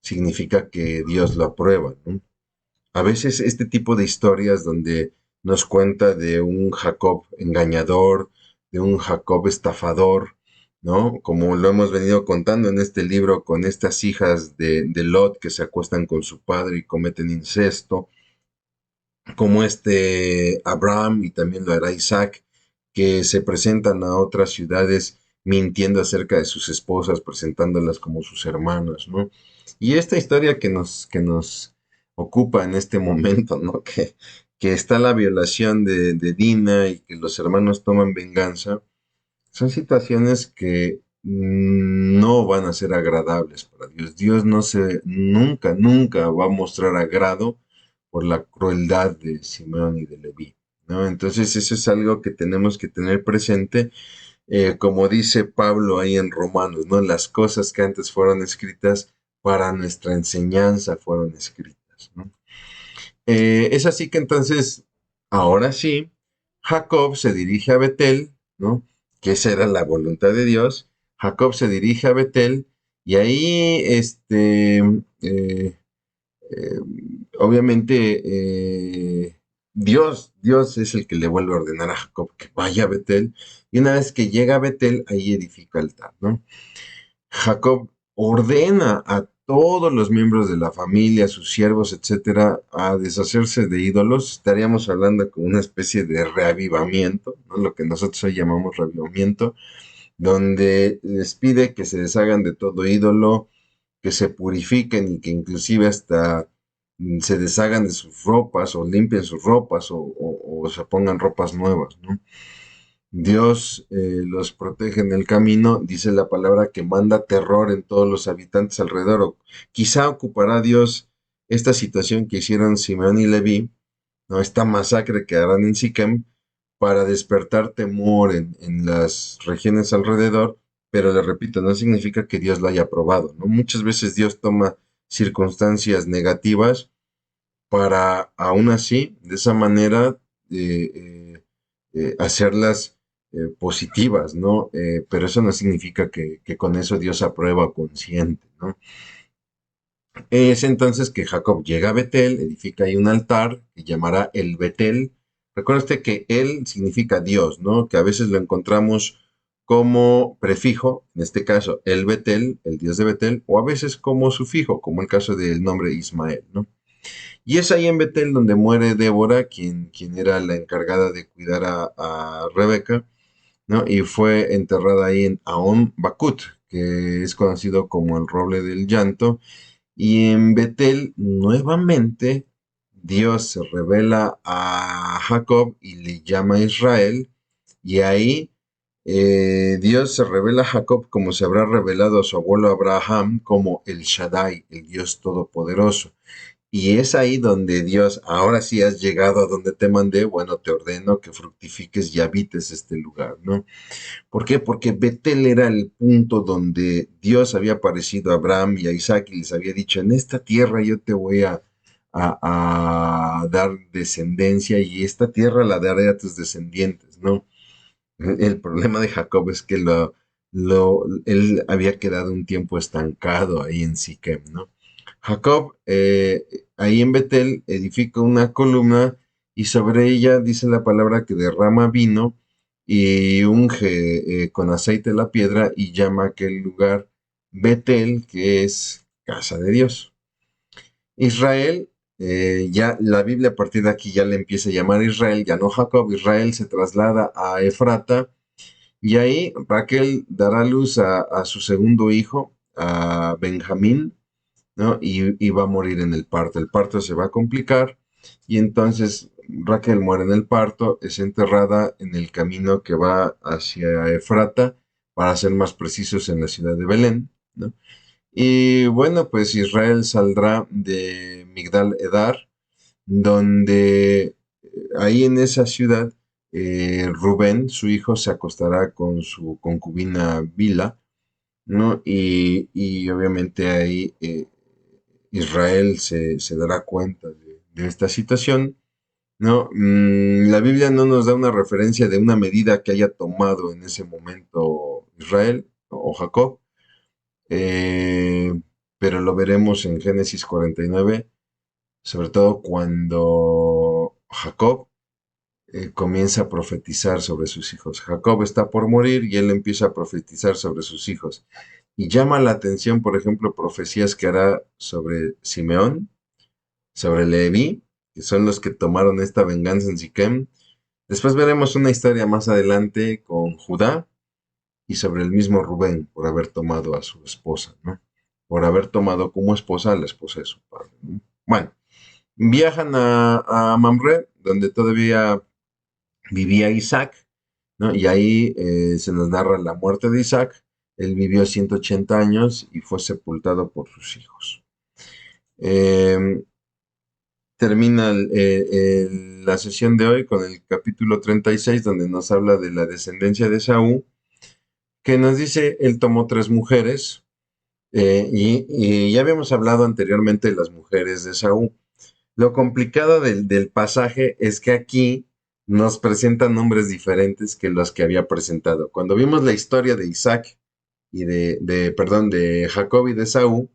significa que Dios lo aprueba, ¿no? A veces este tipo de historias donde nos cuenta de un Jacob engañador, de un Jacob estafador, ¿no? Como lo hemos venido contando en este libro con estas hijas de Lot que se acuestan con su padre y cometen incesto, como Abraham y también lo hará Isaac, que se presentan a otras ciudades mintiendo acerca de sus esposas, presentándolas como sus hermanas, ¿no? Y esta historia que nos ocupa en este momento, ¿no? Que está la violación de Dina y que los hermanos toman venganza, son situaciones que no van a ser agradables para Dios. Dios nunca, nunca va a mostrar agrado por la crueldad de Simeón y de Leví, ¿no? Entonces eso es algo que tenemos que tener presente, como dice Pablo ahí en Romanos, ¿no? Las cosas que antes fueron escritas para nuestra enseñanza fueron escritas, ¿no? Es así que entonces, ahora sí, Jacob se dirige a Betel, ¿no? Que esa era la voluntad de Dios. Jacob se dirige a Betel y ahí, eh, obviamente, Dios es el que le vuelve a ordenar a Jacob que vaya a Betel. Y una vez que llega a Betel, ahí edifica altar, ¿no? Jacob ordena a todos los miembros de la familia, sus siervos, etcétera, a deshacerse de ídolos. Estaríamos hablando con una especie de reavivamiento, ¿no? Lo que nosotros hoy llamamos reavivamiento, donde les pide que se deshagan de todo ídolo, que se purifiquen y que inclusive hasta se deshagan de sus ropas o limpien sus ropas o se pongan ropas nuevas, ¿no? Dios los protege en el camino, dice la palabra que manda terror en todos los habitantes alrededor. O quizá ocupará Dios esta situación que hicieron Simeón y Leví, ¿no? Esta masacre que harán en Siquem, para despertar temor en las regiones alrededor, pero le repito, no significa que Dios lo haya aprobado, ¿no? Muchas veces Dios toma circunstancias negativas para, aún así, de esa manera, hacerlas positivas, ¿no? Pero eso no significa que con eso Dios aprueba consciente, ¿no? Es entonces que Jacob llega a Betel, edifica ahí un altar que llamará el Betel. Recuerda usted que él significa Dios, ¿no? Que a veces lo encontramos como prefijo, en este caso el Betel, el Dios de Betel, o a veces como sufijo, como el caso del nombre Ismael, ¿no? Y es ahí en Betel donde muere Débora, quien era la encargada de cuidar a Rebeca, ¿no? Y fue enterrada ahí en Aon Bakut, que es conocido como el roble del llanto. Y en Betel, nuevamente, Dios se revela a Jacob y le llama a Israel. Y ahí Dios se revela a Jacob como se habrá revelado a su abuelo Abraham como el Shaddai, el Dios Todopoderoso. Y es ahí donde Dios, ahora sí has llegado a donde te mandé, bueno, te ordeno que fructifiques y habites este lugar, ¿no? ¿Por qué? Porque Betel era el punto donde Dios había aparecido a Abraham y a Isaac y les había dicho, en esta tierra yo te voy a dar descendencia y esta tierra la daré a tus descendientes, ¿no? El problema de Jacob es que él había quedado un tiempo estancado ahí en Siquem, ¿no? Jacob, ahí en Betel, edifica una columna y sobre ella dice la palabra que derrama vino y unge con aceite la piedra y llama a aquel lugar Betel, que es casa de Dios. Israel, ya la Biblia a partir de aquí ya le empieza a llamar Israel, ya no Jacob. Israel se traslada a Efrata y ahí Raquel dará luz a su segundo hijo, a Benjamín, ¿no? Y va a morir en el parto. El parto se va a complicar y entonces Raquel muere en el parto, es enterrada en el camino que va hacia Efrata, para ser más precisos en la ciudad de Belén, ¿no? Y bueno, pues Israel saldrá de Migdal Edar, donde ahí en esa ciudad Rubén, su hijo, se acostará con su concubina Bila, ¿no? Y obviamente ahí Israel se dará cuenta de esta situación, ¿no? La Biblia no nos da una referencia de una medida que haya tomado en ese momento Israel o Jacob, eh, pero lo veremos en Génesis 49, sobre todo cuando Jacob comienza a profetizar sobre sus hijos. Jacob está por morir y él empieza a profetizar sobre sus hijos. Y llama la atención, por ejemplo, profecías que hará sobre Simeón, sobre Leví, que son los que tomaron esta venganza en Siquem. Después veremos una historia más adelante con Judá y sobre el mismo Rubén por haber tomado a su esposa, ¿no? Por haber tomado como esposa a la esposa de su padre, ¿no? Bueno, viajan a Mamre, donde todavía vivía Isaac, ¿no? Y ahí se nos narra la muerte de Isaac. Él vivió 180 años y fue sepultado por sus hijos. Eh, Termina la sesión de hoy con el capítulo 36, donde nos habla de la descendencia de Saúl, que nos dice, él tomó tres mujeres, y ya habíamos hablado anteriormente de las mujeres de Saúl. Lo complicado del pasaje es que aquí nos presentan nombres diferentes que los que había presentado. Cuando vimos la historia de Isaac y perdón, de Jacob y de Saúl,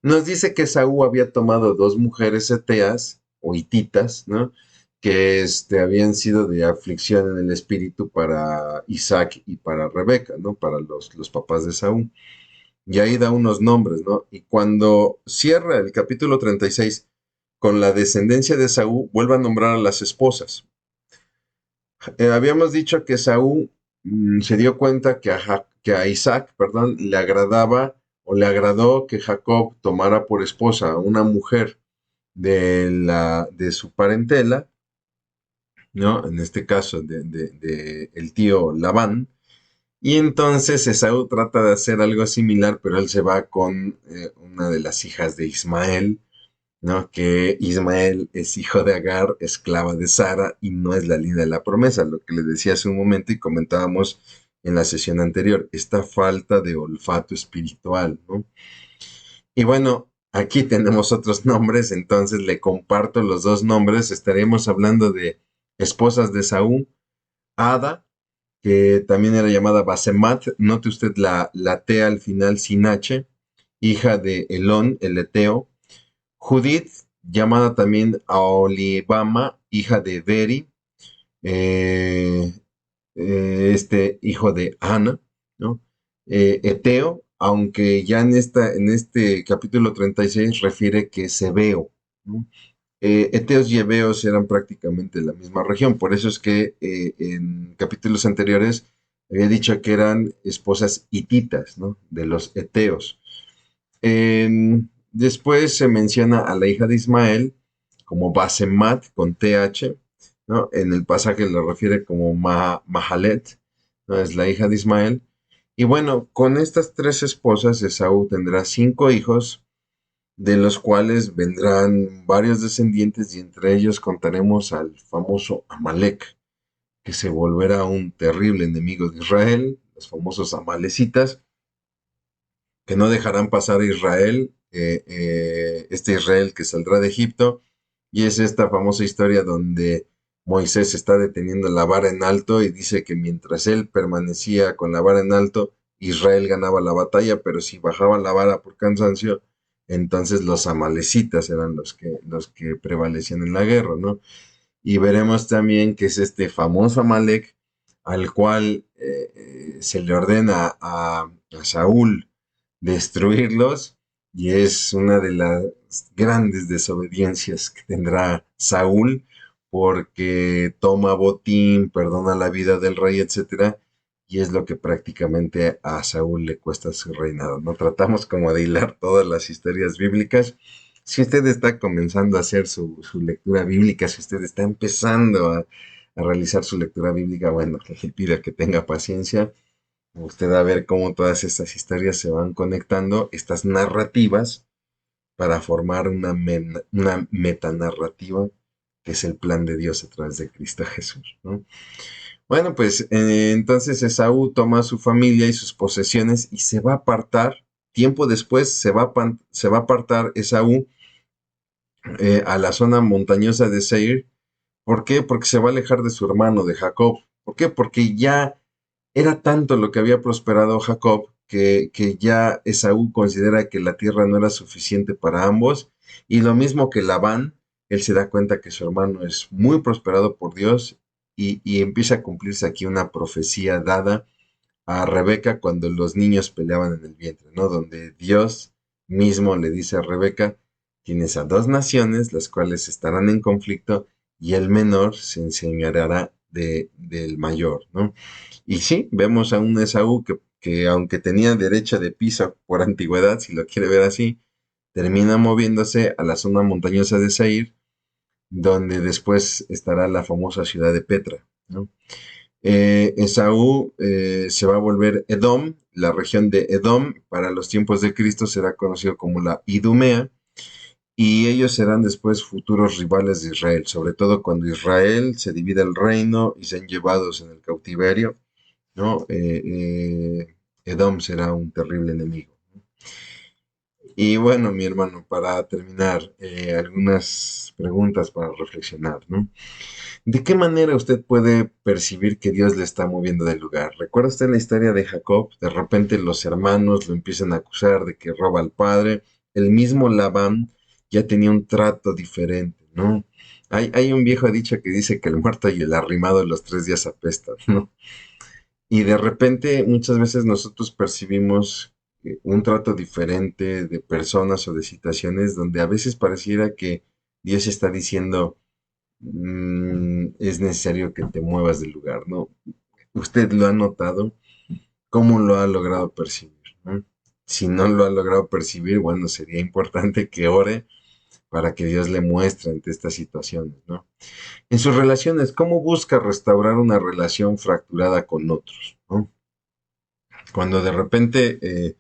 nos dice que Saúl había tomado dos mujeres eteas o hititas, ¿no? Que habían sido de aflicción en el espíritu para Isaac y para Rebeca, ¿no? Para los papás de Saúl. Y ahí da unos nombres, ¿no? Y cuando cierra el capítulo 36 con la descendencia de Saúl, vuelve a nombrar a las esposas. Habíamos dicho que Saúl se dio cuenta que a Isaac, perdón, le agradaba o le agradó que Jacob tomara por esposa a una mujer de su parentela, ¿no? En este caso de el tío Labán. Y entonces Esaú trata de hacer algo similar, pero él se va con una de las hijas de Ismael, ¿no? Que Ismael es hijo de Agar, esclava de Sara, y no es la línea de la promesa, lo que le decía hace un momento y comentábamos en la sesión anterior, esta falta de olfato espiritual, ¿no? Y bueno, aquí tenemos otros nombres, entonces le comparto los dos nombres, estaremos hablando de esposas de Saúl, Ada, que también era llamada Basemat, note usted la T al final sin H, hija de Elón, el Eteo, Judith, llamada también Aholibama, hija de Beri, eh, este hijo de Ana, ¿no? Eteo, aunque ya en este capítulo 36 refiere que es Ebeo, ¿no? Eteos y Eveos eran prácticamente la misma región, por eso es que en capítulos anteriores había dicho que eran esposas hititas, ¿no? De los Eteos. Después se menciona a la hija de Ismael como Basemat con TH, ¿no? En el pasaje lo refiere como Mahalet, ¿no? Es la hija de Ismael. Y bueno, con estas tres esposas, Esaú tendrá 5 hijos, de los cuales vendrán varios descendientes y entre ellos contaremos al famoso Amalek, que se volverá un terrible enemigo de Israel, los famosos amalecitas, que no dejarán pasar a Israel, este Israel que saldrá de Egipto, y es esta famosa historia donde Moisés está deteniendo la vara en alto y dice que mientras él permanecía con la vara en alto, Israel ganaba la batalla, pero si bajaba la vara por cansancio, entonces los amalecitas eran los que prevalecían en la guerra, ¿no? Y veremos también que es este famoso Amalek al cual se le ordena a Saúl destruirlos, y es una de las grandes desobediencias que tendrá Saúl, porque toma botín, perdona la vida del rey, etcétera, y es lo que prácticamente a Saúl le cuesta su reinado. No tratamos como de hilar todas las historias bíblicas. Si usted está comenzando a hacer su lectura bíblica, si usted está empezando a realizar su lectura bíblica, bueno, le pido que tenga paciencia. Usted va a ver cómo todas estas historias se van conectando, estas narrativas, para formar una metanarrativa que es el plan de Dios a través de Cristo Jesús, ¿no? Bueno, pues entonces Esaú toma a su familia y sus posesiones y se va a apartar. Tiempo después se va a apartar Esaú a la zona montañosa de Seir. ¿Por qué? Porque se va a alejar de su hermano, de Jacob. ¿Por qué? Porque ya era tanto lo que había prosperado Jacob que ya Esaú considera que la tierra no era suficiente para ambos. Y lo mismo que Labán, él se da cuenta que su hermano es muy prosperado por Dios y empieza a cumplirse aquí una profecía dada a Rebeca cuando los niños peleaban en el vientre, ¿no? Donde Dios mismo le dice a Rebeca, tienes a dos naciones, las cuales estarán en conflicto, y el menor se enseñoreará del mayor, ¿no? Y sí, vemos a un Esaú que aunque tenía derecha de piso por antigüedad, si lo quiere ver así, termina moviéndose a la zona montañosa de Seir, donde después estará la famosa ciudad de Petra, ¿no? Esaú se va a volver Edom, la región de Edom para los tiempos de Cristo será conocido como la Idumea, y ellos serán después futuros rivales de Israel, sobre todo cuando Israel se divide el reino y sean llevados en el cautiverio, ¿no? Edom será un terrible enemigo. Y bueno, mi hermano, para terminar, algunas preguntas para reflexionar, ¿no? ¿De qué manera usted puede percibir que Dios le está moviendo del lugar? ¿Recuerda usted la historia de Jacob? De repente los hermanos lo empiezan a acusar de que roba al padre. El mismo Labán ya tenía un trato diferente, ¿no? Hay un viejo dicho que dice que el muerto y el arrimado los 3 días apestan, ¿no? Y de repente muchas veces nosotros percibimos un trato diferente de personas o de situaciones donde a veces pareciera que Dios está diciendo, es necesario que te muevas del lugar, ¿no? ¿Usted lo ha notado? ¿Cómo lo ha logrado percibir? ¿No? Si no lo ha logrado percibir, bueno, sería importante que ore para que Dios le muestre ante estas situaciones, ¿no? En sus relaciones, ¿cómo busca restaurar una relación fracturada con otros? ¿No? Cuando de repente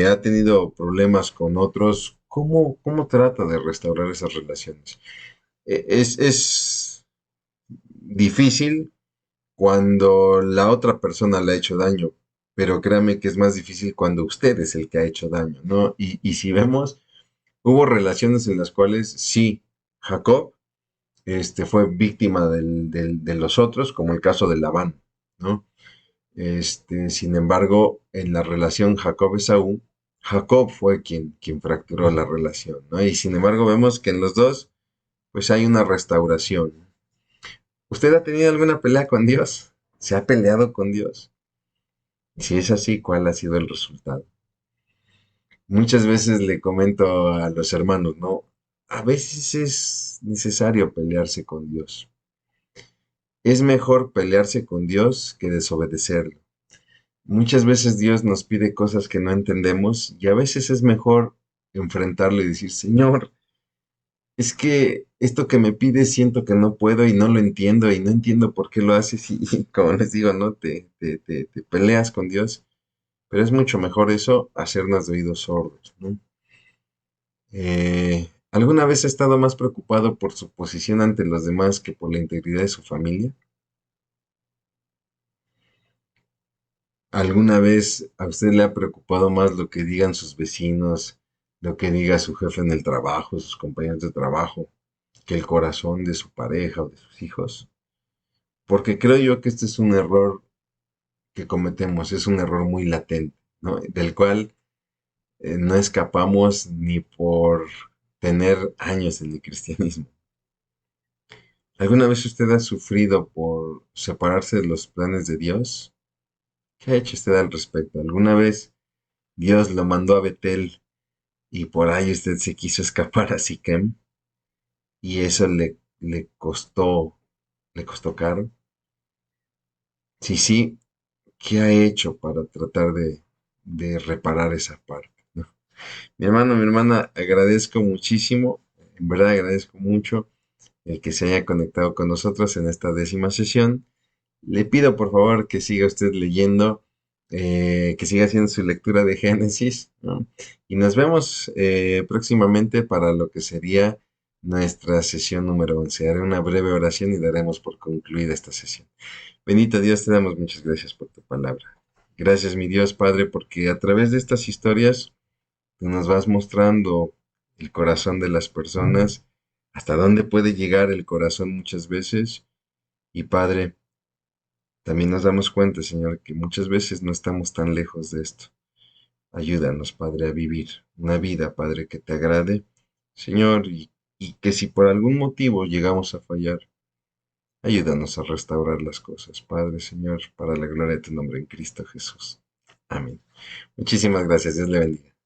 ha tenido problemas con otros, ¿cómo trata de restaurar esas relaciones? Es difícil cuando la otra persona le ha hecho daño, pero créame que es más difícil cuando usted es el que ha hecho daño, ¿no? Y si vemos, hubo relaciones en las cuales sí, Jacob fue víctima de los otros, como el caso de Labán, ¿no? Sin embargo, en la relación Jacob-Esaú, Jacob fue quien fracturó la relación, ¿no? Y sin embargo, vemos que en los dos, pues hay una restauración. ¿Usted ha tenido alguna pelea con Dios? ¿Se ha peleado con Dios? Si es así, ¿cuál ha sido el resultado? Muchas veces le comento a los hermanos, ¿no? A veces es necesario pelearse con Dios. Es mejor pelearse con Dios que desobedecerlo. Muchas veces Dios nos pide cosas que no entendemos y a veces es mejor enfrentarlo y decir, Señor, es que esto que me pides siento que no puedo y no lo entiendo y no entiendo por qué lo haces y como les digo, ¿no? Te peleas con Dios, pero es mucho mejor eso a hacernos de oídos sordos, ¿no? ¿Alguna vez ha estado más preocupado por su posición ante los demás que por la integridad de su familia? ¿Alguna vez a usted le ha preocupado más lo que digan sus vecinos, lo que diga su jefe en el trabajo, sus compañeros de trabajo, que el corazón de su pareja o de sus hijos? Porque creo yo que este es un error que cometemos, es un error muy latente, ¿no? Del cual no escapamos ni por tener años en el cristianismo. ¿Alguna vez usted ha sufrido por separarse de los planes de Dios? ¿Qué ha hecho usted al respecto? ¿Alguna vez Dios lo mandó a Betel y por ahí usted se quiso escapar a Siquem y eso le costó caro? Sí, sí, ¿qué ha hecho para tratar de reparar esa parte? ¿No? Mi hermano, mi hermana, agradezco muchísimo, en verdad agradezco mucho el que se haya conectado con nosotros en esta 10ª sesión. Le pido por favor que siga usted leyendo, que siga haciendo su lectura de Génesis, ¿no? Y nos vemos próximamente para lo que sería nuestra sesión número 11. Haré una breve oración y daremos por concluida esta sesión. Bendito Dios, te damos muchas gracias por tu palabra. Gracias, mi Dios Padre, porque a través de estas historias tú nos vas mostrando el corazón de las personas, hasta dónde puede llegar el corazón muchas veces. Y Padre, también nos damos cuenta, Señor, que muchas veces no estamos tan lejos de esto. Ayúdanos, Padre, a vivir una vida, Padre, que te agrade, Señor, y que si por algún motivo llegamos a fallar, ayúdanos a restaurar las cosas, Padre, Señor, para la gloria de tu nombre en Cristo Jesús. Amén. Muchísimas gracias. Dios le bendiga.